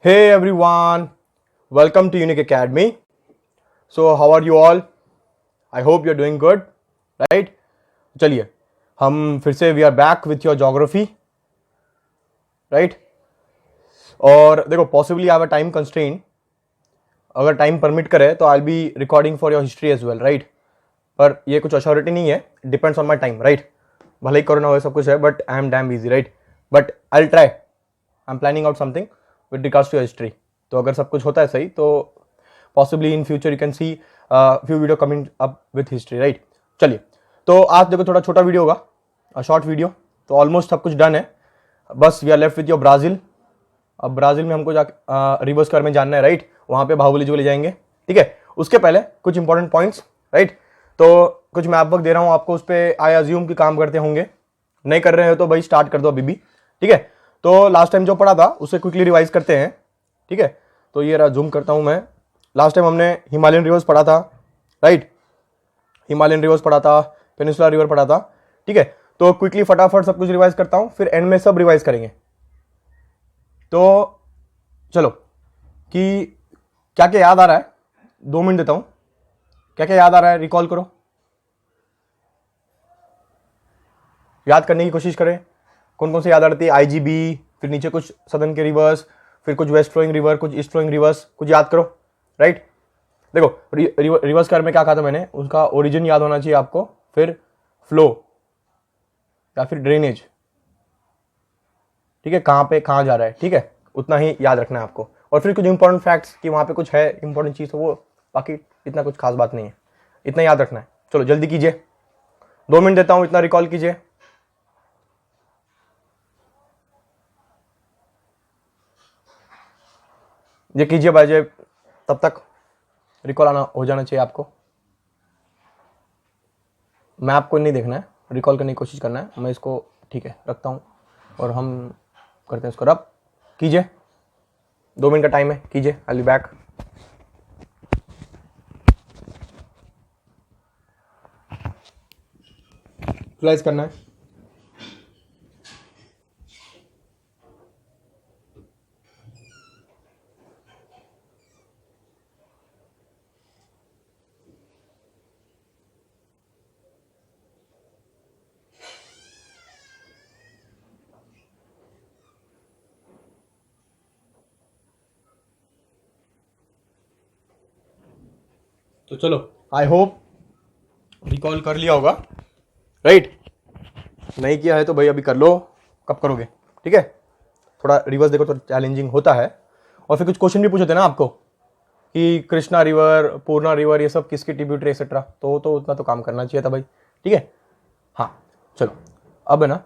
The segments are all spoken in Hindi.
Hey everyone, welcome to Unique Academy. So how are you all? I hope you're doing good, right? चलिए हम फिर से we are back with your geography, right? और देखो possibly I have a time constraint, अगर टाइम परमिट करे तो I will be recording for your history as well, right? पर ये कुछ अश्योरिटी नहीं है, depends on my time, right? भले ही कोरोना हो सब कुछ है, but I am damn busy, right? But I will try, I am planning out something with regards to your history. तो अगर सब कुछ होता है सही तो possibly in future you can see few video coming up with history, right? चलिए, तो आज देखो थोड़ा छोटा वीडियो होगा, शॉर्ट वीडियो. तो ऑलमोस्ट सब कुछ डन है, बस we are left with your Brazil. अब ब्राज़ील में हमको जाके रिवर्स कर में जानना है, राइट? वहाँ पे बाहुबली जी को ले जाएंगे, ठीक है? उसके पहले कुछ इंपॉर्टेंट पॉइंट्स, राइट? तो कुछ मैप वर्क दे रहा हूँ आपको, उस पर आई अज्यूम कि काम करते होंगे. नहीं कर रहे हो तो भाई स्टार्ट कर दो अभी भी, ठीक है? तो लास्ट टाइम जो पढ़ा था उसे क्विकली रिवाइज करते हैं, ठीक है? तो ये रहा, जूम करता हूँ मैं. लास्ट टाइम हमने हिमालयन रिवर्स पढ़ा था, राइट? हिमालयन रिवर्स पढ़ा था, पेनिनसुला रिवर पढ़ा था, ठीक है? तो क्विकली फटाफट सब कुछ रिवाइज करता हूँ, फिर एंड में सब रिवाइज करेंगे. तो चलो, कि क्या क्या याद आ रहा है, 2 मिनट देता हूँ. क्या क्या याद आ रहा है रिकॉल करो, याद करने की कोशिश करें. कौन कौन से याद आ रही है? आईजीबी, फिर नीचे कुछ सदर्न के रिवर्स, फिर कुछ वेस्ट फ्लोइंग रिवर, कुछ ईस्ट फ्लोइंग रिवर्स, कुछ याद करो, राइट? देखो रिवर्स कर में क्या कहा था मैंने, उसका ओरिजिन याद होना चाहिए आपको, फिर फ्लो या फिर ड्रेनेज, ठीक है? कहाँ पे कहाँ जा रहा है, ठीक है? उतना ही याद रखना है आपको. और फिर कुछ इंपॉर्टेंट फैक्ट्स कि वहाँ पे कुछ है इंपॉर्टेंट चीज़, तो वो बाकी इतना कुछ खास बात नहीं है, इतना याद रखना है. चलो जल्दी कीजिए, 2 मिनट देता हूँ, इतना रिकॉल कीजिए. ये कीजिए भाई, तब तक रिकॉल आना हो जाना चाहिए आपको. मैप को नहीं देखना है, रिकॉल करने की कोशिश करना है. मैं इसको ठीक है रखता हूँ और हम करते हैं इसको रब. कीजिए, 2 मिनट का टाइम है, कीजिए. I will be back. Visualise करना है. तो चलो, आई होप रिकॉल कर लिया होगा, राइट? नहीं किया है तो भाई अभी कर लो. कब करोगे, ठीक है? थोड़ा रिवर्स देखो तो चैलेंजिंग होता है. और फिर कुछ क्वेश्चन भी पूछे थे ना आपको कि कृष्णा रिवर, पूर्णा रिवर, ये सब किसकी ट्रिब्यूटरी एक्सेट्रा, तो उतना तो काम करना चाहिए था भाई, ठीक है? हाँ चलो, अब है ना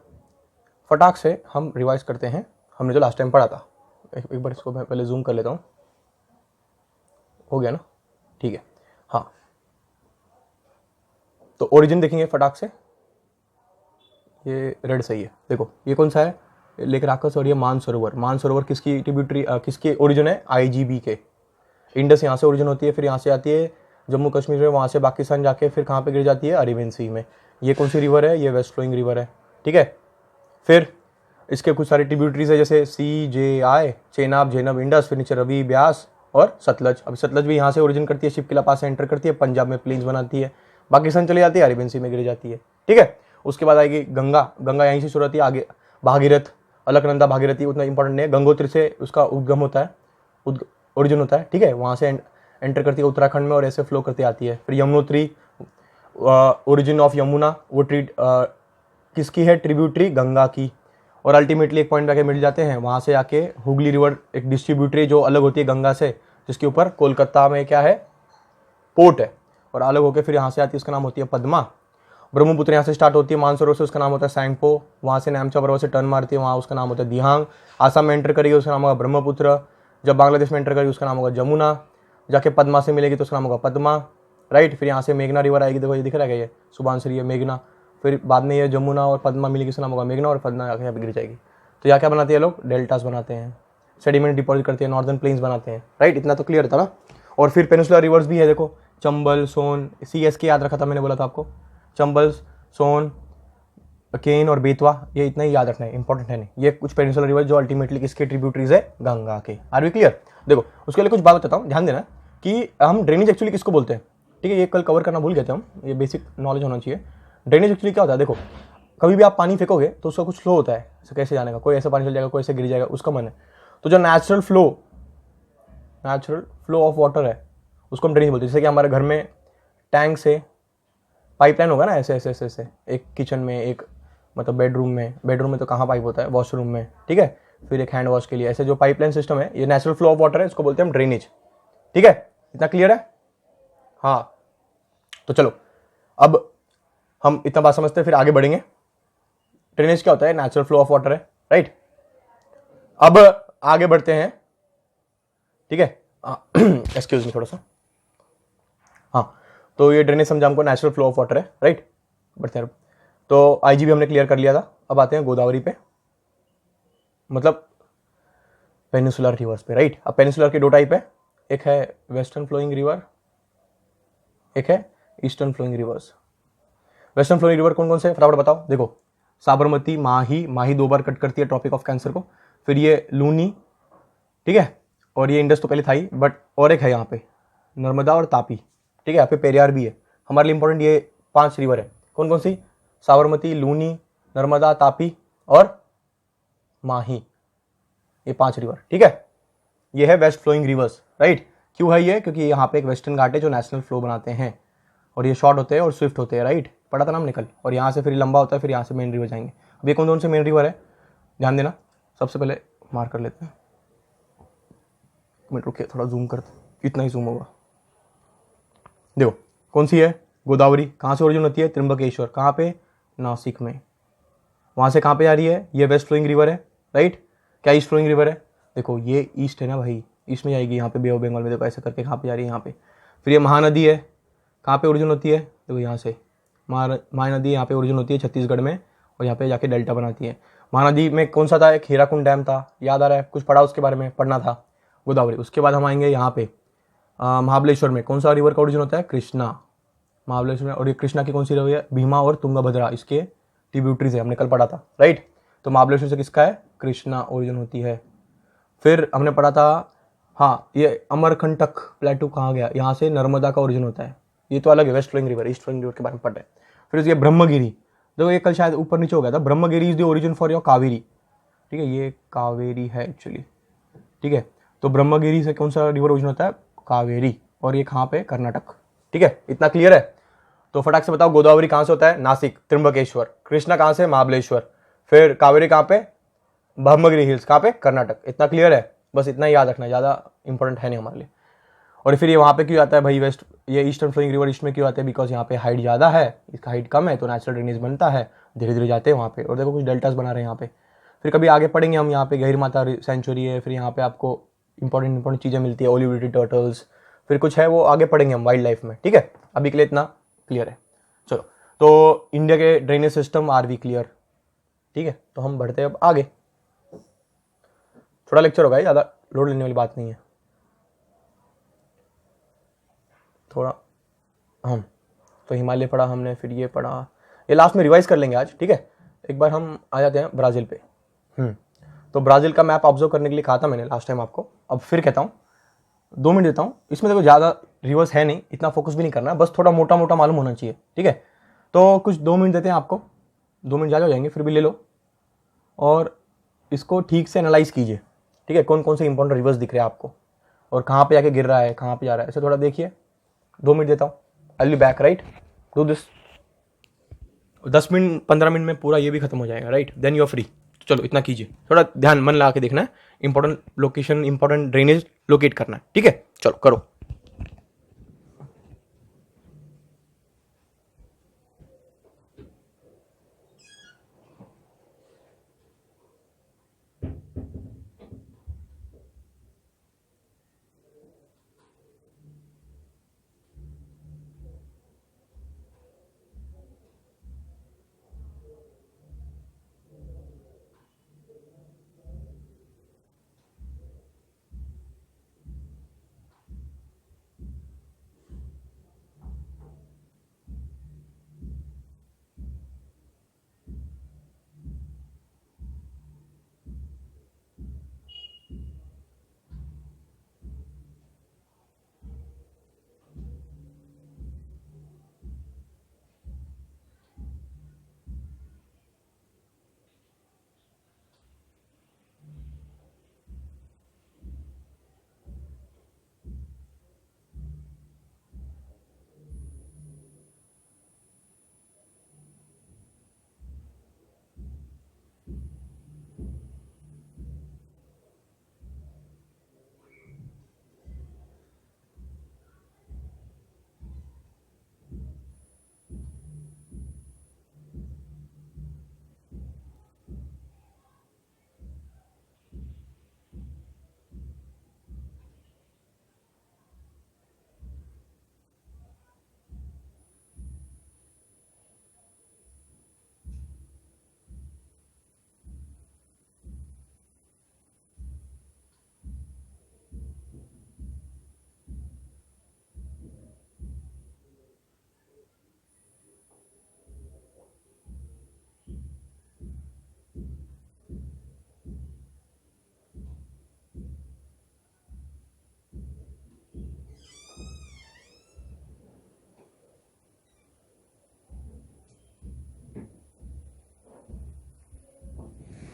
फटाक से हम रिवाइज करते हैं हमने जो लास्ट टाइम पढ़ा था. एक बार इसको मैं पहले जूम कर लेता हूँ. हो गया ना, ठीक है? हाँ, तो ओरिजिन देखेंगे फटाक से. ये रेड सही है. देखो ये कौन सा है, लेक राकस, और ये मानसरोवर. मानसरोवर किसकी ट्रिब्यूटरी, किसके ओरिजिन है? आईजीबी के. इंडस यहाँ से ओरिजिन होती है, फिर यहाँ से आती है जम्मू कश्मीर में, वहाँ से पाकिस्तान जाके फिर कहाँ पे गिर जाती है? अरेबियन सी में. ये कौन सी रिवर है? ये वेस्ट फ्लोइंग रिवर है, ठीक है? फिर इसके कुछ सारी ट्रिब्यूटरीज है, जैसे सी जे आई, चेनाब, झेनब, इंडस, फिर नीचे रवि, ब्यास और सतलज. अब सतलज भी यहाँ से ओरिजिन करती है, शिपकिला पास से एंटर करती है, पंजाब में प्लेन्स बनाती है, पाकिस्तान चली जाती है, अरेबियन सी में गिर जाती है, ठीक है? उसके बाद आएगी गंगा. गंगा यहीं से शुरू होती है, आगे भागीरथ, अलकनंदा, भागीरथी उतना इंपॉर्टेंट नहीं है. गंगोत्री से उसका उद्गम होता है, ओरिजिन होता है, ठीक है? वहाँ से एंटर करती है उत्तराखंड में और ऐसे फ्लो करती आती है. फिर यमुनोत्री, ओरिजिन ऑफ यमुना, वो किसकी है? ट्रिब्यूटरी गंगा की. और अल्टीमेटली एक पॉइंट आके मिल जाते हैं, वहाँ से आके हुगली रिवर एक डिस्ट्रीब्यूटरी जो अलग होती है गंगा से, जिसके ऊपर कोलकाता में क्या है? पोर्ट है. और अलग होकर फिर यहाँ से आती है, उसका नाम होती है पद्मा. ब्रह्मपुत्र यहाँ से स्टार्ट होती है मानसरोवर से, उसका नाम होता है सैंगपो. वहाँ से नामचा पर्वत से टर्न मारती है, वहाँ उसका नाम होता है दिहांग. आसाम में एंटर करेगी, उसका नाम होगा ब्रह्मपुत्र. जब बांग्लादेश में एंटर करेगी उसका नाम होगा जमुना. जाके पद्मा से मिलेगी तो उसका नाम होगा पद्मा, राइट? फिर यहाँ से मेघना रिवर आएगी, देखो ये दिख रहा है, ये सुबहानसरी है, मेघना. फिर बाद में ये जमुना और पद्मा मिलेगी, उसका नाम होगा मेघना, और पद्मा जाके यहाँ पे गिर जाएगी. तो यहाँ क्या बनाते हैं लोग? डेल्टास बनाते हैं, सेडिमेंट डिपॉजिट करते हैं, नॉर्दर्न प्लेन्स बनाते हैं, राइट? इतना तो क्लियर था ना. और फिर पेनिनसुलर रिवर्स भी है, देखो चंबल, सोन, CSK याद रखा था मैंने, बोला था आपको. चंबल, सोन, केन और बेतवा, ये इतना ही याद रखना है, इंपॉर्टेंट है नहीं। ये कुछ पेनिनसुलर रिवर जो अल्टीमेटली किसके ट्रिब्यूटरीज है, गंगा के। Are we clear? देखो उसके लिए कुछ बात बताता हूँ, ध्यान देना कि हम ड्रेनेज एक्चुअली किसको बोलते हैं, ठीक है। ये कल कवर करना भूल गए थे हम, ये बेसिक नॉलेज होना चाहिए। ड्रेनेज एक्चुअली क्या होता है, देखो कभी भी आप पानी फेंकोगे तो उसका कुछ फ्लो होता है, कैसे जाने का, कोई ऐसे पानी चल जाएगा, कोई ऐसे गिर जाएगा, उसका मन है। तो जो नेचुरल फ्लो ऑफ वाटर है उसको हम ड्रेनेज बोलते हैं। जैसे कि हमारे घर में टैंक से पाइपलाइन होगा ना, ऐसे ऐसे ऐसे ऐसे, एक किचन में, एक मतलब बेडरूम में तो कहाँ पाइप होता है, वॉशरूम में, ठीक है। फिर एक हैंड वॉश के लिए, ऐसे जो पाइपलाइन सिस्टम है, ये नेचुरल फ्लो ऑफ वाटर है, इसको बोलते हैं हम ड्रेनेज, ठीक है। इतना क्लियर है? हाँ, तो चलो अब हम इतना बात समझते हैं, फिर आगे बढ़ेंगे। ड्रेनेज क्या होता है, नेचुरल फ्लो ऑफ वाटर है, राइट। अब आगे बढ़ते हैं, ठीक है। एक्सक्यूज मी थोड़ा सा। हाँ, तो ये ड्रेनेज समझा हमको, नेचुरल फ्लो ऑफ वाटर है, राइट। बढ़ते हैं। तो आईजीबी हमने क्लियर कर लिया था। अब आते हैं गोदावरी पे, मतलब पेनिनसुलर रिवर्स पे, राइट। अब पेनिनसुलर के दो टाइप है, एक है वेस्टर्न फ्लोइंग रिवर, एक है eastern flowing rivers. Western flowing river कौन कौन से, फटाफट बताओ। देखो साबरमती, माही 2 बार कट करती है ट्रॉपिक ऑफ कैंसर को। फिर ये लूनी, ठीक है, और ये इंडस तो पहले था ही, बट और एक है यहाँ पे नर्मदा और तापी, ठीक है। यहाँ पे पेरियार भी है। हमारे लिए इंपॉर्टेंट ये 5 रिवर है। कौन कौन सी? साबरमती, लूनी, नर्मदा, तापी और माही, ये 5 रिवर, ठीक है। ये है वेस्ट फ्लोइंग रिवर्स, राइट। क्यों है ये? क्योंकि यहाँ पे एक वेस्टर्न घाट है जो नेशनल फ्लो बनाते हैं, और ये शॉर्ट होते हैं और स्विफ्ट होते हैं, राइट। पढ़ा था ना हमने कल। और यहाँ से फिर लंबा होता है, फिर यहाँ से मेन रिवर जाएंगे। अब ये कौन कौन से मेन रिवर है, ध्यान देना। सबसे पहले मार्क कर लेते हैं, मिनट रुकिए, थोड़ा जूम करते, इतना ही जूम होगा। देखो कौन सी है, गोदावरी। कहाँ से ओरिजिन होती है? त्र्यंबकेश्वर। कहाँ पे? नासिक में। वहाँ से कहाँ पे आ रही है? ये वेस्ट फ्लोइंग रिवर है, राइट। क्या ईस्ट फ्लोइंग रिवर है? देखो ये ईस्ट है ना भाई, ईस्ट में जाएगी, यहाँ पे बे ऑफ बंगाल में, देखो ऐसे करके कहाँ पे जा रही है, यहाँ पे। फिर ये महानदी है, कहाँ पे ओरिजिन होती है? देखो यहाँ से महानदी यहाँ पे ओरिजिन होती है छत्तीसगढ़ में, और यहाँ पे जाके डेल्टा बनाती है। महानदी में कौन सा था? एक हीराकुंड डैम था, याद आ रहा है? कुछ पढ़ा उसके बारे में, पढ़ना था। गोदावरी। उसके बाद हम आएंगे यहाँ पे महाबलेश्वर में। कौन सा रिवर का ओरिजिन होता है? कृष्णा, महाबलेश्वर में। और ये कृष्णा की कौन सी रिवर है? भीमा और तुंगभद्रा, इसके ट्रिब्यूटरीज है, हमने कल पढ़ा था, राइट। तो महाबलेश्वर से किसका है? कृष्णा ओरिजिन होती है। फिर हमने पढ़ा था, हाँ, ये अमरकंटक प्लेटू कहाँ गया? यहाँ से नर्मदा का ओरिजिन होता है। ये तो अलग है, west flowing river, east flowing river के बारे में पढ़ रहे हैं। फिर उसके ब्रह्मगिरी, देखो ये कल शायद ऊपर नीचे हो गया था। Brahmagiri is the origin for your Kaveri, ठीक है। ये कावेरी है एक्चुअली, ठीक है। तो ब्रह्मगिरी से कौन सा रिवर ओरिजिन होता है? कावेरी। और ये कहाँ पे? कर्नाटक, ठीक है। इतना क्लियर है? तो फटाक से बताओ, गोदावरी कहाँ से होता है? नासिक, त्र्यंबकेश्वर। कृष्णा कहाँ से? महाबलेश्वर। फिर कावेरी कहाँ पे? ब्रह्मगिरी हिल्स, कहाँ पे? कर्नाटक। इतना क्लियर है? बस इतना ही याद रखना, ज़्यादा इंपॉर्टेंट है नहीं हमारे लिए। और फिर ये वहाँ पे क्यों आता है भाई वेस्ट, ये ईस्टर्न फ्लोइंग रिवर ईस्ट में क्यों आते हैं? बिकॉज यहाँ पे हाइट ज़्यादा है, इसका हाइट कम है, तो नेचुरल ड्रेनेज बनता है, धीरे धीरे जाते हैं वहाँ पे। और देखो कुछ डेल्टास बना रहे हैं यहाँ पे। फिर कभी आगे पढ़ेंगे हम, यहाँ पे गहिर माता सेंचुरी है, फिर यहाँ पे आपको इंपॉर्टेंट चीज़ें मिलती है, ओलिविटी टर्टल्स, फिर कुछ है वो आगे पढ़ेंगे हम वाइल्ड लाइफ में, ठीक है। अभी के लिए इतना क्लियर है। चलो, तो इंडिया के drainage system are we clear, ठीक है। तो हम बढ़ते हैं अब आगे। थोड़ा लेक्चर होगा, ज़्यादा लोड लेने वाली बात नहीं है, थोड़ा। हम तो हिमालय पढ़ा हमने, फिर ये पढ़ा, ये लास्ट में रिवाइज कर लेंगे आज, ठीक है। एक बार हम आ जाते हैं ब्राज़ील पे। तो ब्राज़ील का मैप ऑब्जर्व करने के लिए कहा था मैंने लास्ट टाइम आपको, अब फिर कहता हूँ, 2 मिनट देता हूँ। इसमें देखो ज़्यादा रिवर्स है नहीं, इतना फोकस भी नहीं करना, बस थोड़ा मोटा मोटा मालूम होना चाहिए, ठीक है। तो कुछ 2 मिनट देते हैं आपको, 2 मिनट ज़्यादा हो जाएंगे, फिर भी ले लो और इसको ठीक से एनालाइज कीजिए, ठीक है। कौन कौन से इंपॉर्टेंट रिवर्स दिख रहे हैं आपको, और कहाँ पे आके गिर रहा है, कहाँ पे जा रहा है, ऐसे थोड़ा देखिए। 2 मिनट देता हूँ, I will be back, right. Do this. 10 minute 15 minute में पूरा ये भी खत्म हो जाएगा, right, then you are free. तो चलो इतना कीजिए, थोड़ा ध्यान मन लगा के देखना है, important location, important drainage locate करना है, ठीक है। चलो करो।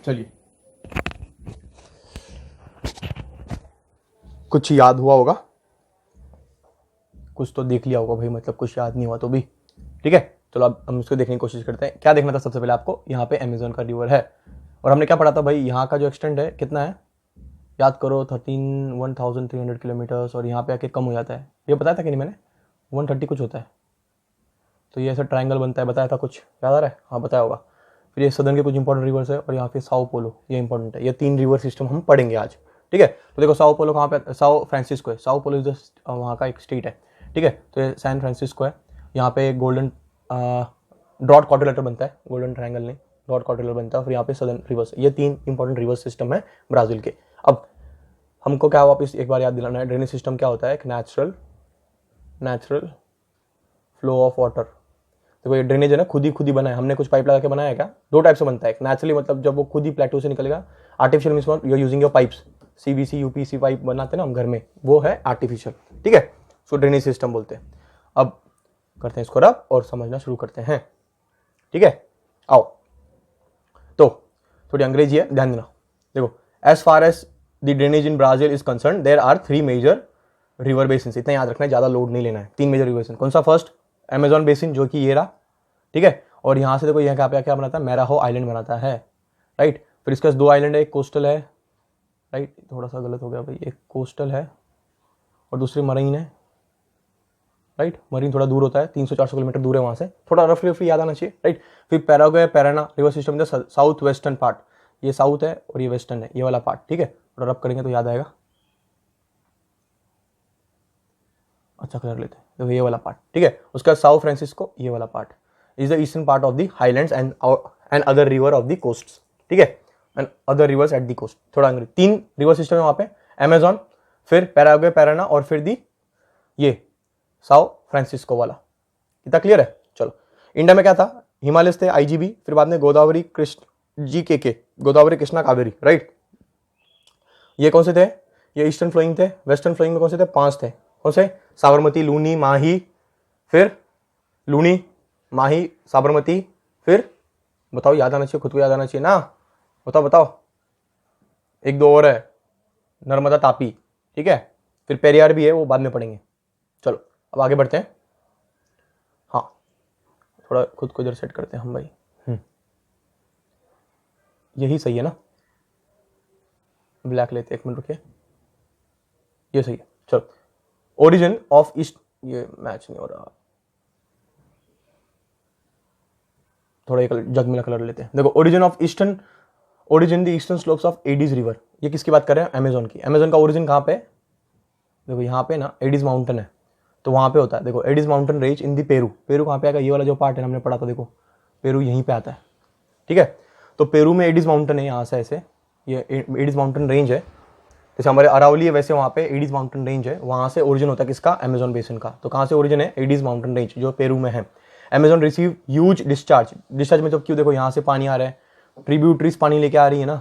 चलिए, कुछ याद हुआ होगा, कुछ तो देख लिया होगा भाई, मतलब कुछ याद नहीं हुआ तो भी ठीक है। चलो अब हम इसको देखने की कोशिश करते हैं। क्या देखना था सबसे पहले आपको, यहाँ पे अमेजोन का रिवर है और हमने क्या पढ़ा था भाई, यहाँ का जो एक्सटेंड है कितना है, याद करो 1300 किलोमीटर्स, और यहाँ पे आके कम हो जाता है, ये बताया था कि नहीं मैंने, 130 कुछ होता है। तो ये ऐसा ट्रायंगल बनता है, बताया था कुछ, याद आ रहा है, हाँ बताया होगा। फिर ये सदर्न के कुछ इंपॉर्टेंट रिवर्स है और यहाँ पे साओ पोलो, ये इंपॉर्टेंट है। ये 3 रिवर सिस्टम हम पढ़ेंगे आज, ठीक है। तो देखो साओ पोलो कहाँ पे, साओ फ्रांसिस्को है, साओ पोलो इज वहाँ का एक स्टेट है, ठीक है। तो ये सैन फ्रांसिस्को है, यहाँ पे गोल्डन डॉट क्वाड्रिलेटरल बनता है, गोल्डन ट्रायंगल नहीं, डॉट क्वाड्रिलेटरल बनता है। फिर यहाँ पे सदर्न रिवर्स, ये 3 इंपॉर्टेंट रिवर्स सिस्टम है ब्राज़ील के। अब हमको क्या वापस एक बार याद दिलाना है, ड्रेनेज सिस्टम क्या होता है, एक नेचुरल फ्लो ऑफ वाटर। देखो ये ड्रेनेज है ना, खुद ही बना है, हमने कुछ पाइप लगा के बनाया है क्या, 2 टाइप से बनता है। एक नेचुरली, मतलब जब वो खुद ही प्लेटो से निकलेगा, artificial means you are using your pipes, सीवीसी यूपीसी पाइप बनाते हैं ना हम घर में, वो है आर्टिफिशियल, ठीक है, सो ड्रेनेज सिस्टम बोलते हैं। अब करते हैं इसको रब और समझना शुरू करते हैं, ठीक है। आओ, तो थोड़ी अंग्रेजी है, ध्यान देना। देखो, as far as the drainage in Brazil is concern, there are 3 major river basin, इतना याद रखना है, ज्यादा लोड नहीं लेना है। 3 मेजर रिवर बेसिन, कौन सा, फर्स्ट अमेजॉन बेसिन जो कि ये रहा, ठीक है। और यहाँ से देखो यहाँ पे क्या बनाता है, मैराहो आइलैंड बनाता है, राइट। फिर इसके पास 2 आइलैंड है, एक कोस्टल है, राइट, थोड़ा सा गलत हो गया भाई, एक कोस्टल है और दूसरी मरीन है, राइट। मरीन थोड़ा दूर होता है, 300-400 किलोमीटर दूर है वहाँ से, थोड़ा रफली याद आना चाहिए, राइट। फिर Paraguay Parana river system south western part, ये साउथ है और ये वेस्टर्न है, ये वाला पार्ट, ठीक है। थोड़ा रब करेंगे तो याद आएगा, अच्छा कर लेते हैं, तो ये वाला पार्ट, ठीक है। उसका साउथ फ्रांसिस्को, ये वाला part is the eastern part of the highlands and other river of the coast, ठीक है, and other rivers at the coast. थोड़ा अंग्रेजी, 3 रिवर सिस्टम है वहाँ पे, अमेजॉन, फिर पैराग्वे पैराना और फिर दी ये साओ फ्रांसिस्को वाला। इतना क्लियर है। चलो, इंडिया में क्या था, हिमालय थे, आईजीबी, फिर बाद में गोदावरी कृष्ण जीके, गोदावरी कृष्णा कावेरी, राइट। ये कौन से थे, ये ईस्टर्न फ्लोइंग थे। वेस्टर्न फ्लोइंग में कौन से थे, 5 थे, कौन से, साबरमती, लूनी, माही, फिर लूनी, माही, साबरमती, फिर बताओ, याद आना चाहिए, खुद को याद आना चाहिए ना, बताओ, 1-2 और है, नर्मदा, तापी, ठीक है। फिर पेरियार भी है, वो बाद में पढ़ेंगे। चलो अब आगे बढ़ते हैं। हाँ, थोड़ा खुद को इधर सेट करते हैं हम भाई, यही सही है ना, ब्लैक लेते, 1 मिनट रुकिए, ये सही है। चलो, ओरिजिन ऑफ ईस्ट, ये मैच नहीं हो रहा, थोड़ा एक जगमिला कलर लेते हैं। देखो, origin the eastern slopes of Andes river, ये किसकी बात कर रहे हैं, अमेजोन की। अमेजोन का ओरिजिन कहाँ पे, देखो यहाँ पे ना एडीज माउंटेन है, तो वहाँ पे होता है। देखो, Andes mountain range in the Peru कहाँ पे आएगा, ये वाला जो पार्ट है हमने पढ़ा था, देखो पेरू यहीं पे आता है, ठीक है। तो पेरू में एडीज माउंटेन है, यहाँ से ऐसे ये एडीज माउंटेन रेंज है, जैसे हमारे अरावली है वैसे वहाँ पे एडीज माउंटेन रेंज है, वहाँ से ओरिजिन होता है किसका, अमेजोन बेसिन का। तो कहाँ से ओरिजिन है, एडीज माउंटेन रेंज जो पेरू में है। अमेजोन रिसीव ह्यूज डिस्चार्ज में, तो क्यों, देखो यहाँ से पानी आ रहा है, ट्रिब्यूटरीज पानी लेके आ रही है ना,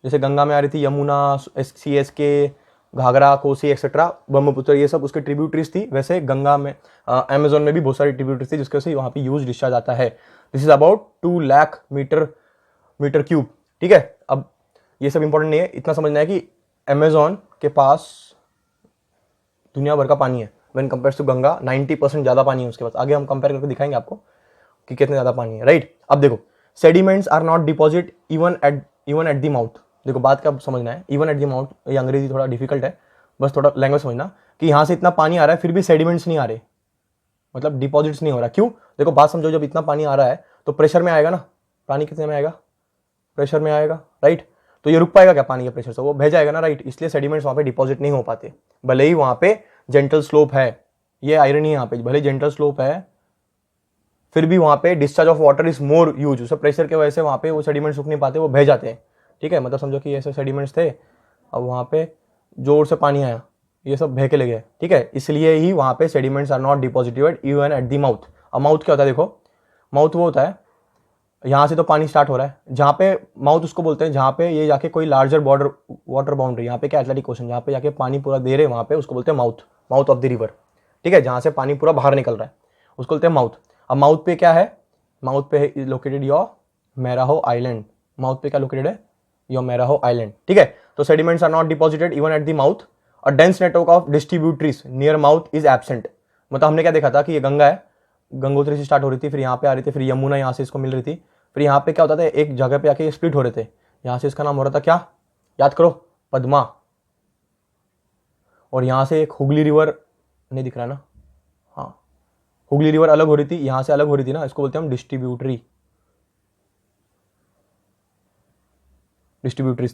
जैसे गंगा में आ रही थी, यमुना, CSK, घाघरा, कोसी एक्सेट्रा, ब्रह्मपुत्र, ये सब उसके ट्रिब्यूटरीज थी। वैसे गंगा में, अमेजोन में भी बहुत सारी ट्रिब्यूटरीज थी, जिसके वजह से वहाँ पे ह्यूज डिस्चार्ज आता है। This is about 2 lakh metre cube, ठीक है। अब ये सब इंपॉर्टेंट नहीं है, इतना समझना है कि अमेजोन के पास दुनिया भर का पानी है, व्हेन कंपेयर टू गंगा 90% ज्यादा पानी है उसके पास। आगे हम कंपेयर करके दिखाएंगे आपको कि कितने ज्यादा पानी है, राइट। अब देखो, sediments are not deposit even at the mouth. देखो बात क्या समझना है, इवन एट द माउथ, ये अंग्रेजी थोड़ा डिफिकल्ट है, बस थोड़ा लैंग्वेज समझना कि यहाँ से इतना पानी आ रहा है फिर भी सेडिमेंट्स नहीं आ रहे, मतलब डिपॉजिट्स नहीं हो रहा। क्यों, देखो बात समझो, जब इतना पानी आ रहा है तो प्रेशर में आएगा ना, पानी कितने में आएगा, प्रेशर में आएगा, राइट। तो ये रुक पाएगा क्या पानी के प्रेशर से, वो बह जाएगा ना, राइट। इसलिए सेडिमेंट्स वहाँ पे डिपॉजिट नहीं हो पाते, भले ही वहाँ पे जेंटल स्लोप है, ये आयरनी है यहाँ पे, भले जेंटल स्लोप है फिर भी वहाँ पे discharge of water is more use, उससे प्रेशर के वजह से वहाँ पे वो सेडिमेंट्स रुक नहीं पाते, वो बह जाते हैं, ठीक है। मतलब समझो कि ऐसे सेडिमेंट्स थे, अब वहाँ पे जोर से पानी आया, ये सब बह के ले गए, ठीक है। इसलिए ही वहाँ पे sediments are not deposited even at the mouth. अब माउथ क्या होता है, देखो माउथ वो होता है, यहाँ से तो पानी स्टार्ट हो रहा है, जहाँ पे माउथ उसको बोलते हैं जहाँ पे ये जाके कोई लार्जर बॉर्डर वाटर बाउंड्री, यहाँ पे क्या एटलांटिक ओशन, जहाँ पे जाके पानी पूरा दे रहे हैं वहाँ पे उसको बोलते हैं माउथ ऑफ द रिवर, ठीक है। जहाँ से पानी पूरा बाहर निकल रहा है उसको बोलते हैं माउथ। अब माउथ पे क्या है, माउथ पे लोकेटेड योर मैराहो आइलैंड, माउथ पे क्या लोकेटेड है, योर मैराहो आइलैंड, ठीक है। तो sediments are not deposited even at the mouth, a dense network of distributaries near mouth is absent. मतलब हमने क्या देखा था कि ये गंगा है, गंगोत्री से स्टार्ट हो रही थी, फिर यहाँ पे आ रही थी, फिर यमुना यहाँ से इसको मिल रही थी, फिर यहाँ पे क्या होता था, एक जगह पे आके स्प्लिट हो रहे थे, यहाँ से इसका नाम हो रहा था क्या, याद करो, पद्मा। और यहाँ से एक हुगली रिवर नहीं दिख रहा ना, हाँ, हुगली रिवर अलग हो रही थी, यहाँ से अलग हो रही थी ना, इसको बोलते हैं हम डिस्ट्रीब्यूटरीज।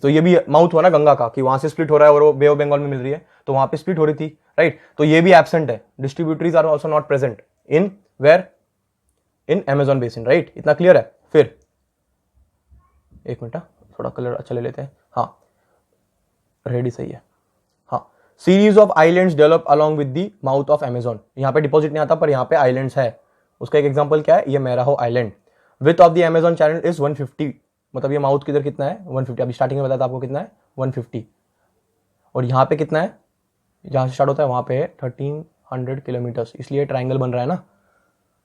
तो ये भी माउथ हुआ ना गंगा का, कि वहां से स्प्लिट हो रहा है और वो बे ऑफ बंगाल में मिल रही है, तो वहां पे स्प्लिट हो रही थी, राइट। तो ये भी एब्सेंट है, distributaries are also not present in where, in Amazon basin, right. इतना क्लियर है। फिर एक मिनट, थोड़ा कलर अच्छा ले लेते हैं, हाँ रेडी सही है, हाँ। Series of islands develop along with the mouth of Amazon, यहाँ पे डिपॉजिट नहीं आता पर यहाँ पे आइलैंड्स है। उसका एक एग्जांपल क्या है, ये Marajo island. Width of the Amazon channel is 150, मतलब ये माउथ किधर कितना है, 150। अभी स्टार्टिंग में बताया था आपको कितना है, 150। और यहाँ पे कितना है, जहाँ से स्टार्ट होता है वहाँ पे है 1300 किलोमीटर्स, इसलिए ट्राइंगल बन रहा है ना,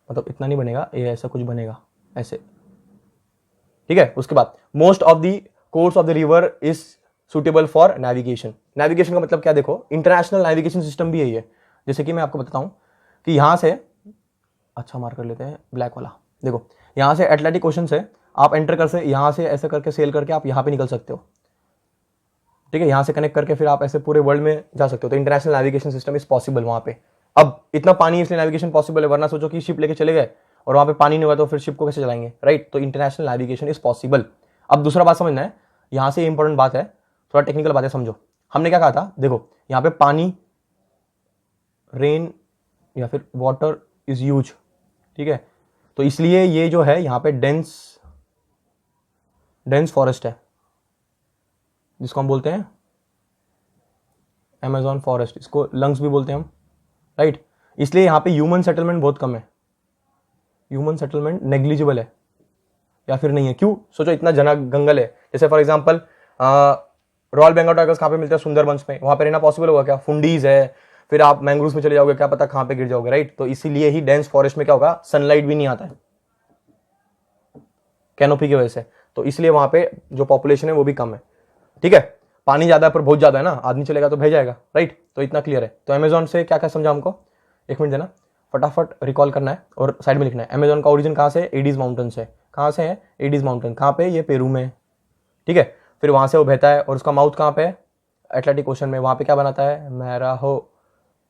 मतलब इतना नहीं बनेगा, ये ऐसा कुछ बनेगा ऐसे, ठीक है। उसके बाद most of the course of the river is suitable for navigation. Navigation का मतलब क्या, देखो इंटरनेशनल नेविगेशन सिस्टम भी यही है। जैसे कि मैं आपको बताता हूँ कि यहाँ से, अच्छा मार्क कर लेते हैं ब्लैक वाला, देखो यहाँ से एटलांटिक ओशन से आप एंटर कर से, यहाँ से ऐसे करके सेल करके आप यहाँ पे निकल सकते हो, ठीक है। यहाँ से कनेक्ट करके फिर आप ऐसे पूरे वर्ल्ड में जा सकते हो। तो international navigation system is possible वहाँ पे। अब इतना पानी इसलिए नेविगेशन पॉसिबल है, वरना सोचो कि शिप लेके चले गए और वहाँ पे पानी नहीं हुआ तो फिर शिप को कैसे चलाएंगे, राइट। तो इंटरनेशनल नेविगेशन इज पॉसिबल। अब दूसरा बात समझना है, यहाँ से इंपॉर्टेंट बात है, थोड़ा टेक्निकल बात है, समझो। हमने क्या कहा था, देखो यहाँ पे पानी, रेन या फिर वाटर इज ह्यूज, ठीक है। तो इसलिए ये जो है यहाँ पे डेंस फॉरेस्ट है, जिसको हम बोलते हैं अमेजॉन फॉरेस्ट, इसको लंग्स भी बोलते हैं हम, राइट। इसलिए यहाँ पे ह्यूमन सेटलमेंट बहुत कम है, ह्यूमन सेटलमेंट नेग्लिजिबल है या फिर नहीं है। क्यों, सोचो इतना जना जंगल है। जैसे for example royal Bengal tigers कहाँ पे मिलते हैं, सुंदरबंस में, वहां पे रहना पॉसिबल होगा क्या, फुंडीज है, फिर आप मैंग्रोव्स में चले जाओगे, क्या पता कहाँ पे गिर जाओगे, राइट। तो इसीलिए ही डेंस फॉरेस्ट में क्या होगा, सनलाइट भी नहीं आता है कैनोपी की वजह से, तो इसलिए वहां पे जो पॉपुलेशन है वो भी कम है, ठीक है। पानी ज्यादा है पर बहुत ज्यादा है ना, आदमी चलेगा तो बह जाएगा, राइट। तो इतना क्लियर है। तो अमेजॉन से क्या क्या समझा हमको, एक मिनट देना, फटाफट रिकॉल करना है और साइड में लिखना है। अमेजॉन का ओरिजिन कहाँ से, एडीज माउंटेन से। कहाँ से है, एडीज माउंटेन, कहाँ पे, ये पेरू में, ठीक है। फिर वहां से वो बहता है और उसका माउथ कहाँ पे है, एटलांटिक ओशन में। वहां पे क्या बनाता है,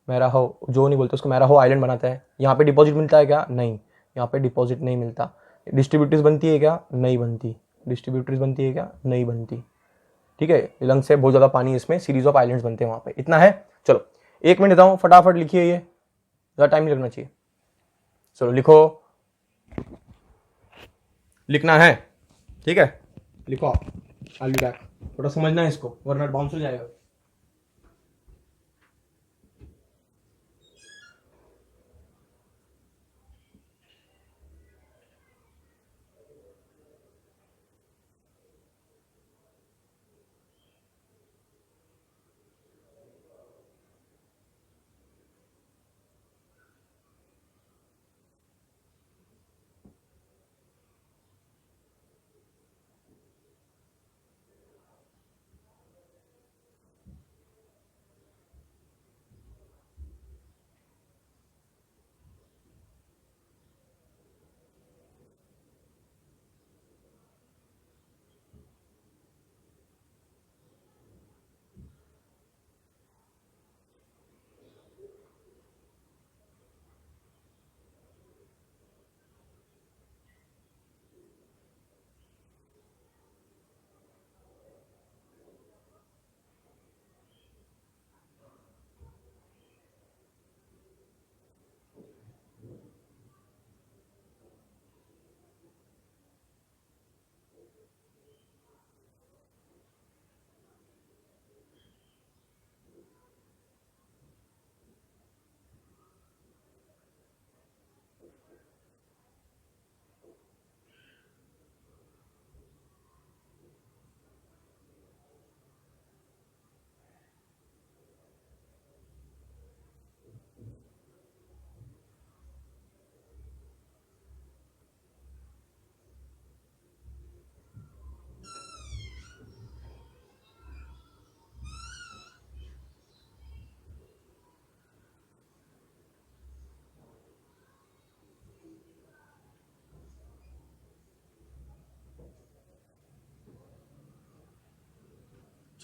मैराहो जो नहीं बोलते उसको, मैराहो आइलैंड बनाता है। यहाँ पे डिपॉजिट मिलता है क्या, नहीं, यहाँ पे डिपॉजिट नहीं मिलता। डिस्ट्रीब्यूटरीज बनती है क्या, नहीं बनती। डिस्ट्रीब्यूटरीज बनती है क्या, नहीं बनती, ठीक है। लंग से बहुत ज्यादा पानी, इसमें सीरीज ऑफ आइलैंड्स बनते हैं वहां पे। इतना है, चलो 1 मिनट देता हूं, फटाफट लिखिए, ये ज्यादा टाइम नहीं लगना चाहिए। चलो लिखो, लिखना है, ठीक है, लिखो आप, आई बी बैक। थोड़ा समझना है इसको वरना बाउंस हो जाएगा।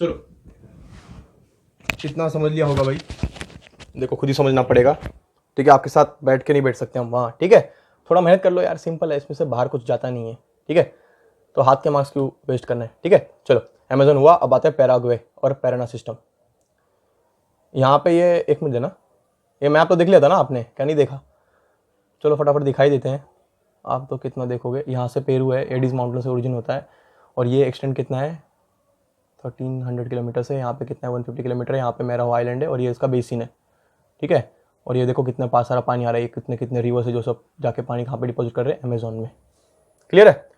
चलो कितना समझ लिया होगा भाई, देखो खुद ही समझना पड़ेगा, ठीक है, आपके साथ बैठ के नहीं बैठ सकते हम वहाँ, ठीक है, थोड़ा मेहनत कर लो यार, सिंपल है, इसमें से बाहर कुछ जाता नहीं है, ठीक है, तो हाथ के मार्क्स क्यों वेस्ट करना है, ठीक है। चलो अमेजोन हुआ, अब आते हैं पैराग्वे और पैराना सिस्टम। यहाँ पे ये एक मिनट देना, ये मैप तो देख लिया था ना आपने, क्या नहीं देखा, चलो फटाफट दिखाई देते हैं। आप तो कितना देखोगे, यहाँ से पेरू है, एडीज माउंटेन से ओरिजिन होता है, और ये एक्सटेंड कितना है 1300 किलोमीटर से, यहाँ पे कितना है 150 किलोमीटर है, यहाँ पे मेरा आइलैंड है और ये इसका बेसिन है, ठीक है। और ये देखो कितना पास सारा पानी आ रहा है, कितने कितने रिवर्स है जो सब जाके पानी कहाँ पे डिपॉजिट कर रहे हैं, अमेजोन में, क्लियर है।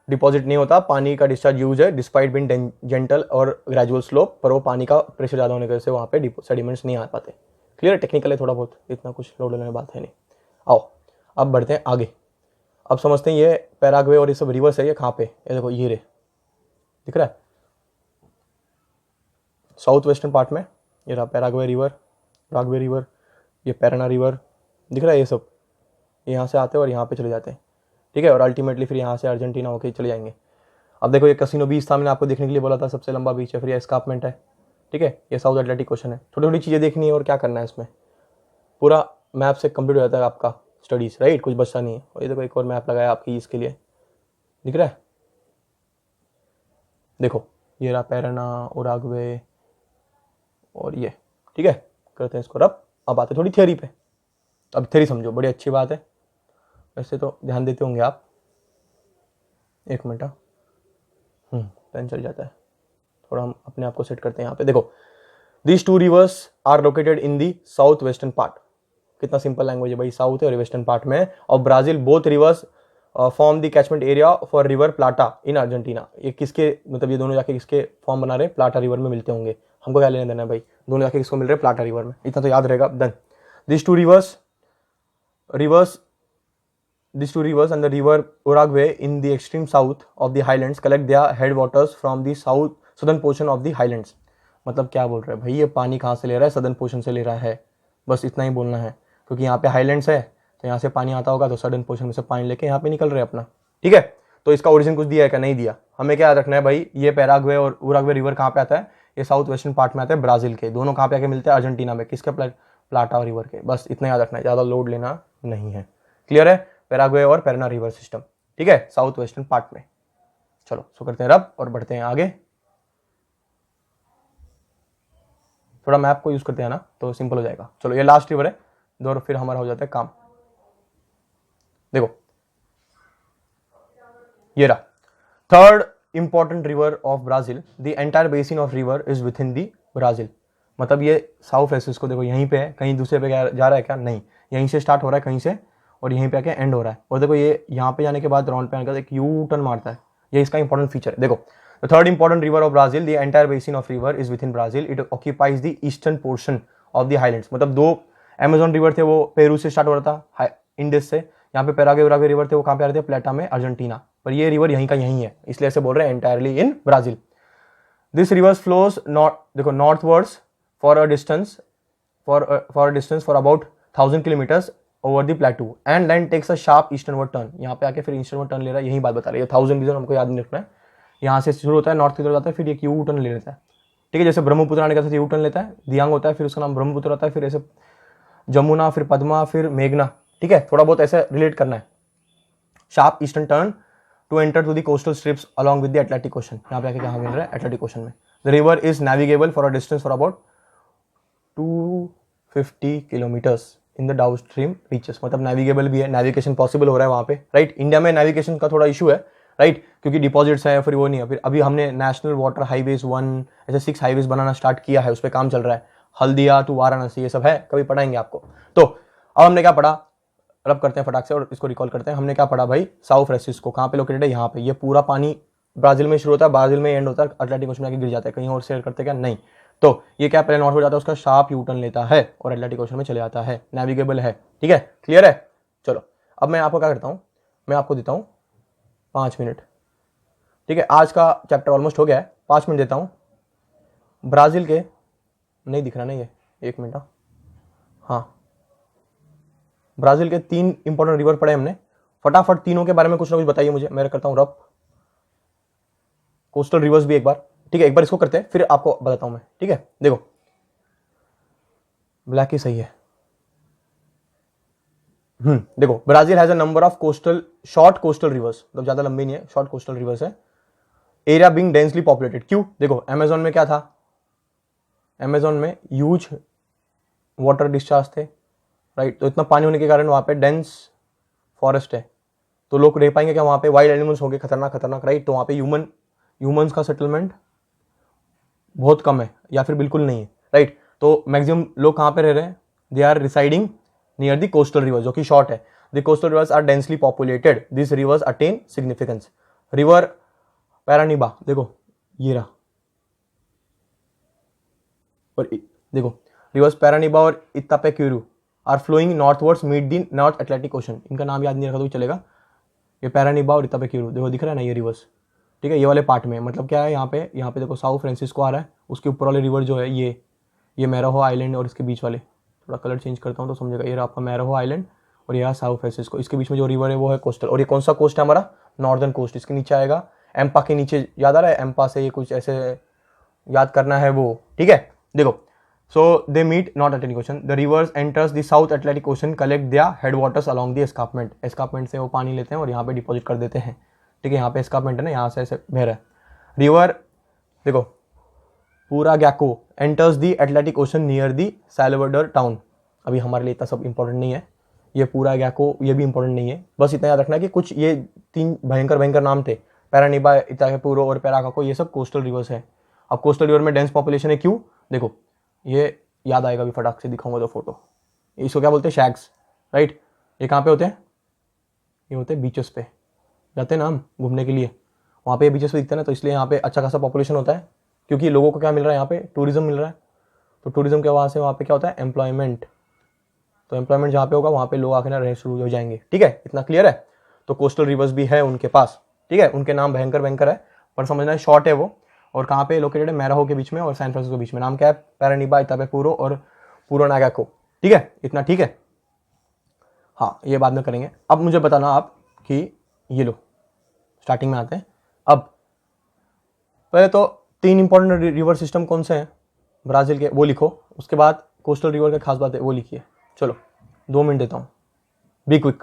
डिपॉजिट नहीं होता, पानी का डिस्चार्ज यूज है, डिस्पाइट बिन जेंटल और ग्रेजुअल स्लोप, पर वो पानी का प्रेशर ज़्यादा होने की वजह से वहाँ पे सेडिमेंट्स नहीं आ पाते, क्लियर है, टेक्निकल है थोड़ा बहुत, इतना कुछ लोड लेने की बात है नहीं। आओ अब बढ़ते हैं आगे, अब समझते हैं ये पैराग्वे और ये सब रिवर्स है, ये कहाँ पे, ये देखो ये रे दिख रहा है साउथ वेस्टर्न पार्ट में, ये रहा पैराग्वे रिवर, ये पैराना रिवर दिख रहा है, ये सब यहाँ से आते हैं और यहाँ पे चले जाते हैं, ठीक है, और अल्टीमेटली फिर यहाँ से अर्जेंटीना होके चले जाएंगे। अब देखो ये कसिनो बीच था, मैंने आपको देखने के लिए बोला था, सबसे लंबा बीच है, फिर ये एस्कार्पमेंट है, ठीक है, ये साउथ अटलांटिक ओशन है, छोटी छोटी चीज़ें देखनी है और क्या करना है इसमें, पूरा मैप से कंप्लीट हो जाता है आपका स्टडीज, राइट, कुछ बचता नहीं है। और ये देखो एक और मैप लगाया आपकी इसके लिए, दिख रहा है, देखो ये रहा पैराना, उराग्वे और ये, ठीक है, करते हैं इसको रब। अब आते थोड़ी थियोरी पे, अब थियोरी समझो, बड़ी अच्छी बात है, वैसे तो ध्यान देते होंगे आप, एक मिनट, पेन चल जाता है, थोड़ा हम अपने आप को सेट करते हैं यहाँ पे, देखो these two rivers are located in the south western part, कितना सिंपल लैंग्वेज है भाई, साउथ है और वेस्टर्न पार्ट में, और Brazil both rivers form the catchment area for river Plata in Argentina, ये किसके मतलब, ये दोनों जाके किसके फॉर्म बना रहे हैं, प्लाटा रिवर में मिलते होंगे, हमको क्या लेने देना है भाई, दोनों जाके किसको मिल रहे हैं, प्लाटा रिवर में, इतना तो याद रहेगा, done. This two rivers and the river Uruguay in the extreme south of the highlands collect their headwaters from the southern portion of the highlands, मतलब क्या बोल रहे हैं भाई, ये पानी कहाँ से ले रहा है, सदर्न पोर्शन से ले रहा है, बस इतना ही बोलना है, क्योंकि यहाँ पे हाईलैंड्स है तो यहाँ से पानी आता होगा, तो सदर्न पोर्शन में से पानी लेके यहाँ पे निकल रहे हैं अपना, ठीक है। तो इसका ओरिजिन कुछ दिया है क्या, नहीं दिया, हमें क्या याद रखना है भाई, ये पैराग्वे और उरुग्वे रिवर कहाँ पे आता है, ये साउथ वेस्टर्न पार्ट में आता है ब्राजील के, दोनों कहाँ पे आके मिलते हैं, अर्जेंटीना में, किसके, प्लाटा रिवर के, बस इतना याद रखना है, ज़्यादा लोड लेना नहीं है, क्लियर है, पैराग्वे और पैराना रिवर सिस्टम, ठीक है, साउथ वेस्टर्न पार्ट में। चलो सो करते हैं रब और बढ़ते हैं आगे, थोड़ा मैप को यूज करते हैं ना तो सिंपल हो जाएगा। चलो ये लास्ट रिवर है, दो फिर हमारा हो जाता है काम, देखो ये रहा third important river of Brazil, the entire basin of river is with in the Brazil, मतलब ये साउथ फ्रांसिस्को देखो यहीं पे है, कहीं दूसरे पे जा रहा है क्या, नहीं, यहीं से स्टार्ट हो रहा है कहीं से और यहीं पे आके एंड हो रहा है, और देखो ये यहाँ पे जाने के बाद राउंड पे आने के बाद एक यू टर्न मारता है, ये इसका इंपॉर्टेंट फीचर है। देखो the third important river of Brazil, the entire basin of river is with in Brazil, it occupies the eastern portion of the highlands, मतलब दो अमेजोन रिवर थे वो पेरू से स्टार्ट हो रहा था इंडिस से, यहाँ पे पैराग्वे रिवर थे वो कहाँ पे आ रहे थे, प्लेटा में, अर्जेंटीना, पर ये रिवर यहीं का यहीं है, इसलिए ऐसे बोल रहे हैं entirely in Brazil. This rivers flows देखो northwards for a distance for about 1000 kilometres over the plateau and then takes a sharp easternward turn, यहाँ पे आके फिर ईस्टर्नवर्ड टर्न ले रहा है, यही बात बता रही है, 1000 रीजन हमको याद नहीं रखना है, यहाँ से शुरू होता है, नॉर्थ की तरफ जाता है, फिर एक यू टर्न ले लेता है, ठीक है, जैसे ब्रह्मपुत्र आने का यू टर्न लेता है, दियांग होता है, फिर उसका नाम ब्रह्मपुत्र होता है, फिर ऐसे जमुना, फिर पद्मा, फिर मेघना, ठीक है, थोड़ा बहुत ऐसे रिलेट करना है, sharp eastern turn to enter to the coastal strips along with the Atlantic ocean, यहाँ पे आके कहाँ मिल रहा है, अटलांटिक ओशन में। The river is navigable for a distance for about 250 kilometres in the down stream reaches, मतलब नेविगेबल भी है, नेविगेशन पॉसिबल हो रहा है वहाँ पे, राइट। इंडिया में नेविगेशन का थोड़ा इशू है, राइट, क्योंकि डिपॉजिट्स है, फिर वो नहीं है, फिर अभी हमने नेशनल वाटर हाईवेज 1 ऐसे 6 हाईवेज बनाना स्टार्ट किया है, उस पर काम चल रहा है, हल्दिया टू वाराणसी, ये सब है, कभी पढ़ाएंगे आपको। तो अब हमने क्या पढ़ा, रब करते हैं फटाक से और इसको रिकॉल करते हैं, हमने क्या पढ़ा भाई, साउथ फ्रांसिस्को कहाँ पे लोकेटेड है, यहाँ पे, ये पूरा पानी ब्राजील में शुरू होता है, ब्राजील में एंड होता है, अटलांटिक ओशन में आके गिर जाता है, कहीं और शेयर करते क्या, नहीं, तो ये क्या पहले नॉर्थ हो जाता है, उसका शार्प यू टर्न लेता है और अटलांटिक ओशन में चले जाता है, नेविगेबल है, ठीक है, क्लियर है। चलो अब मैं आपको क्या करता हूँ, मैं आपको देता हूँ 5 मिनट, ठीक है, आज का चैप्टर ऑलमोस्ट हो गया है, 5 मिनट देता हूँ, ब्राजील के नहीं दिख रहा ना ये, 1 मिनट, हाँ, ब्राजील के 3 इंपॉर्टेंट रिवर पढ़े हमने, फटाफट तीनों के बारे में कुछ ना कुछ बताइए मुझे, मैं करता हूँ रफ, कोस्टल रिवर्स भी एक बार ठीक है, एक बार इसको करते हैं फिर आपको बताता हूं मैं, ठीक है। देखो ब्लैक ही सही है। देखो Brazil has a number of coastal short coastal reverse, मतलब ज्यादा लंबी नहीं है, शॉर्ट कोस्टल रिवर्स है। एरिया बीइंग डेंसली पॉपुलेटेड, क्यों? देखो अमेजोन में क्या था, अमेजोन में ह्यूज वाटर डिस्चार्ज थे, राइट। तो इतना पानी होने के कारण वहां पे डेंस फॉरेस्ट है, तो लोग रह पाएंगे क्या वहां पे? वाइल्ड एनिमल्स होंगे खतरनाक खतरनाक, राइट। तो वहां पे ह्यूमंस का सेटलमेंट बहुत कम है या फिर बिल्कुल नहीं है, राइट। तो मैक्सिमम लोग कहाँ पे रह रहे हैं? They are residing near the coastal river, जो कि शॉर्ट है। The coastal rivers are densely populated, this rivers attain significance. River Paranaiba, देखो ये रहा, और देखो रिवर्स पैरानिबा और Itapecuru are flowing northwards meet the North Atlantic Ocean. इनका नाम याद नहीं रखा तो भी चलेगा। ये पैरानिबा और इतापेक्यूरू, देखो दिख रहा है ना ये रिवर्स, ठीक है। ये वाले पार्ट में मतलब क्या है, यहाँ पे देखो साउथ फ्रांसिस्को आ रहा है, उसके ऊपर वाले रिवर जो है ये मैराहो आइलैंड और इसके बीच वाले, थोड़ा कलर चेंज करता हूँ तो समझेगा। ये रहा आपका मैराहो आइलैंड और यह साउथ फ्रांसिस्को, इसके बीच में जो रिवर है वो है कोस्टल। और ये कौन सा कोस्ट है हमारा? Northern coast. इसके नीचे आएगा एम्पा के नीचे, याद आ रहा है एम्पा से ये कुछ ऐसे याद करना है वो, ठीक है। देखो so they meet North Atlantic Ocean, the rivers enters the South Atlantic Ocean, collect दिया headwaters along the escarpment. Escarpment से वो पानी लेते हैं और यहाँ पे डिपॉजिट कर देते हैं, ठीक है। यहाँ पे एस्कार्पमेंट है ना, यहाँ से ऐसे बह रहा है रिवर। देखो पूरा गैको enters the Atlantic Ocean near the Salvador town. अभी हमारे लिए इतना सब इंपॉर्टेंट नहीं है, ये पूरा गैको ये भी इंपॉर्टेंट नहीं है। बस इतना याद रखना कि कुछ ये 3 भयंकर भयंकर नाम थे, पैरानिबा, इतापेक्यूरो और पैराकाको, ये सब कोस्टल रिवर्स है। अब कोस्टल रिवर में डेंस पॉपुलेशन है, क्यों? देखो ये याद आएगा अभी, फटाक से दिखाऊंगा तो फोटो। इसको क्या बोलते हैं? Shacks, right. ये कहाँ पे होते हैं? ये होते हैं बीचेस पे, जाते हैं ना हम घूमने के लिए, वहाँ पे बीचेस पे दिखते हैं ना, तो इसलिए यहाँ पे अच्छा खासा पॉपुलेशन होता है, क्योंकि लोगों को क्या मिल रहा है यहाँ पे? टूरिज्म मिल रहा है। तो टूरिज्म के वहाँ से वहाँ पे क्या होता है? एम्प्लॉयमेंट। तो एम्प्लॉयमेंट जहाँ पे होगा वहाँ पे लोग आके ना रहने शुरू हो जाएंगे, ठीक है। इतना क्लियर है? तो कोस्टल रिवर्स भी है उनके पास, ठीक है। उनके नाम भयंकर भयंकर है, पर समझना है शॉर्ट है वो। और कहाँ पे लोकेटेड है? मैराहो के बीच में और सैन फ्रांसिस्को के बीच में। नाम क्या है? पैरानिबा, इतापेक्यूरो और पुरोनागाको, ठीक है। इतना ठीक है? हाँ ये बाद में करेंगे। अब मुझे बताना आप कि ये लो, स्टार्टिंग में आते हैं। अब पहले तो 3 इंपॉर्टेंट रिवर सिस्टम कौन से हैं ब्राजील के, वो लिखो। उसके बाद कोस्टल रिवर के खास बात है वो लिखिए। चलो 2 मिनट देता हूँ, बी क्विक,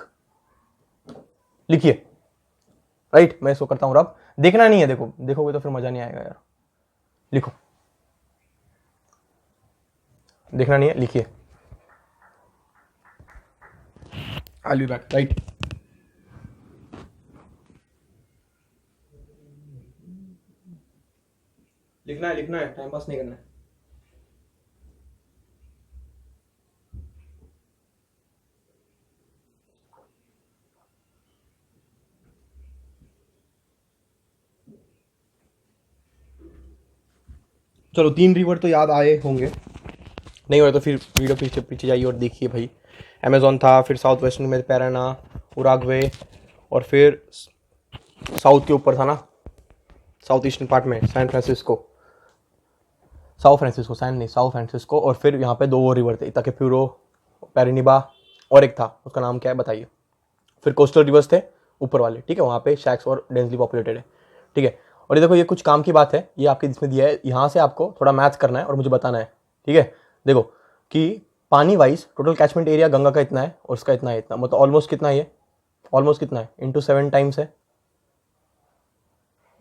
लिखिए, राइट। मैं इसको करता हूँ रब, देखना नहीं है, देखो देखोगे तो फिर मजा नहीं आएगा यार। लिखो, देखना नहीं है, लिखिए। आई बी बैक, राइट। लिखना है, टाइम पास नहीं करना है। चलो 3 रिवर तो याद आए होंगे, नहीं हो तो फिर वीडियो पीछे पीछे जाइए और देखिए भाई। अमेजोन था, फिर साउथ वेस्टर्न में पैराना, उराग्वे, और फिर साउथ के ऊपर था ना, साउथ ईस्टर्न पार्ट में San Francisco, south Francisco, San नहीं साउथ फ्रांसिस्को। और फिर यहाँ पे 2 और रिवर थे, इतापेक्यूरो, पैरानिबा, और एक था उसका नाम क्या है बताइए। फिर कोस्टल रिवर्स थे ऊपर वाले, ठीक है। वहाँ पे शैक्स और डेंसली पॉपुलेटेड है, ठीक है। और ये देखो ये कुछ काम की बात है, ये आपके इसमें दिया है, यहाँ से आपको थोड़ा मैथ करना है और मुझे बताना है, ठीक है। देखो कि पानी wise total catchment area Ganga का इतना है और उसका इतना है, इतना मतलब ऑलमोस्ट कितना है? ये ऑलमोस्ट कितना है? इंटू 7 टाइम्स है।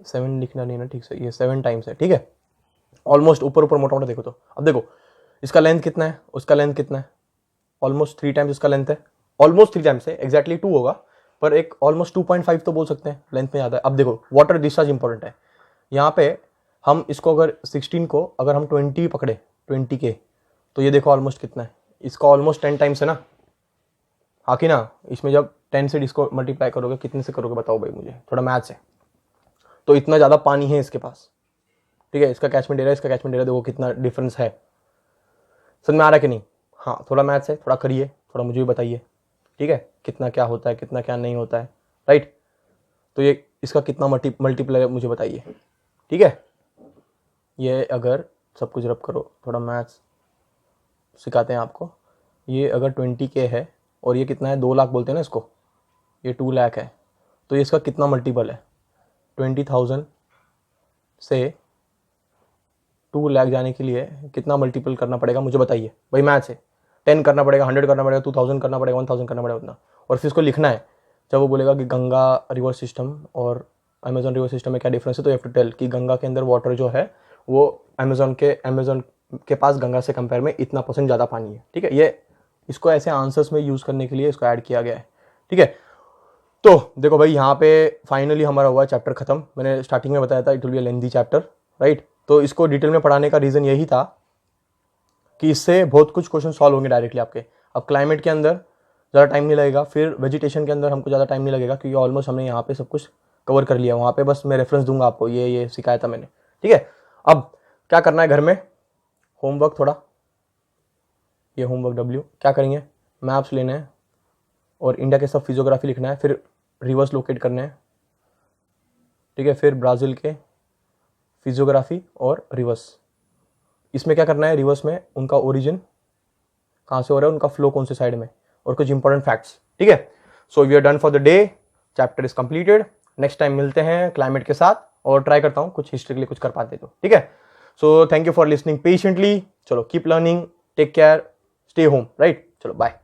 7 लिखना नहीं ना ठीक से, ये 7 टाइम्स है, ठीक है। ऑलमोस्ट ऊपर ऊपर मोटा मोटा देखो तो। अब देखो इसका लेंथ कितना है, उसका लेंथ कितना है? ऑलमोस्ट 3 टाइम्स इसका लेंथ है, ऑलमोस्ट 3 टाइम्स है, एक्जैक्टली 2 होगा, पर एक ऑलमोस्ट 2.5 तो बोल सकते हैं, लेंथ में ज़्यादा है। अब देखो वाटर डिस्चार्ज इंपॉर्टेंट है यहाँ पे। हम इसको अगर 16 को अगर हम 20 पकड़े, 20 के, तो ये देखो ऑलमोस्ट कितना है, इसका ऑलमोस्ट 10 टाइम्स है ना, हाँ कि ना। इसमें जब 10 से इसको मल्टीप्लाई करोगे कितने से करोगे बताओ भाई मुझे, थोड़ा मैथ्स है। तो इतना ज़्यादा पानी है इसके पास, ठीक है। इसका कैचमेंट एरिया, इसका कैचमेंट एरिया देखो कितना डिफरेंस है, समझ में आ रहा है कि नहीं? हाँ थोड़ा मैथ्स है, थोड़ा करिए, थोड़ा मुझे भी बताइए, ठीक है। कितना क्या होता है, कितना क्या नहीं होता है, राइट। तो ये इसका कितना मल्टीप्लाई मुझे बताइए, ठीक है। ये अगर सब कुछ रब करो, थोड़ा मैथ्स सिखाते हैं आपको। ये अगर 20 के है और ये कितना है, 2 लाख बोलते हैं ना इसको, ये 2 लाख है, तो ये इसका कितना मल्टीपल है? 20,000 से 2 लाख जाने के लिए कितना मल्टीपल करना पड़ेगा मुझे बताइए भाई, मैथ्स है। 10 करना पड़ेगा, 100 करना पड़ेगा, 2000 करना पड़ेगा, 1000 करना पड़ेगा उतना, और फिर इसको लिखना है। जब वो बोलेगा कि गंगा रिवर सिस्टम और अमेजोन रिवर सिस्टम में क्या डिफरेंस है, तो यू हैव टू टेल कि गंगा के अंदर वाटर जो है वो अमेजोन के पास गंगा से कंपेयर में इतना % ज़्यादा पानी है। ठीक है, ये इसको ऐसे आंसर्स में यूज़ करने के लिए इसको ऐड किया गया है। ठीक है, तो देखो भाई यहाँ पे फाइनली हमारा हुआ चैप्टर खत्म। मैंने स्टार्टिंग में बताया था it will be a lengthy chapter, right. तो इसको डिटेल में पढ़ाने का रीज़न यही था कि इससे बहुत कुछ क्वेश्चन सॉल्व होंगे डायरेक्टली आपके। अब क्लाइमेट के अंदर ज़्यादा टाइम नहीं लगेगा, फिर वेजिटेशन के अंदर हमको ज़्यादा टाइम नहीं लगेगा, क्योंकि ऑलमोस्ट हमने यहाँ पे सब कुछ कवर कर लिया। वहाँ पे बस मैं रेफरेंस दूंगा आपको, ये सिखाया था मैंने। ठीक है, अब क्या करना है घर में, होमवर्क थोड़ा, ये होमवर्क W क्या करेंगे, मैप्स लेने हैं और इंडिया के सब फिजियोग्राफी लिखना है, फिर रिवर्स लोकेट करने हैं। ठीक है, फिर ब्राज़ील के फिजियोग्राफी और रिवर्स, इसमें क्या करना है, रिवर्स में उनका ओरिजिन कहाँ से हो रहा है, उनका फ्लो कौन से साइड में, और कुछ इंपॉर्टेंट फैक्ट्स। ठीक है, so we are done for the day, chapter is completed. Next time मिलते हैं क्लाइमेट के साथ, और ट्राई करता हूँ कुछ हिस्ट्री के लिए कुछ कर पाते तो। ठीक है, so thank you for listening patiently. चलो keep learning, take care, stay home, right. चलो बाय।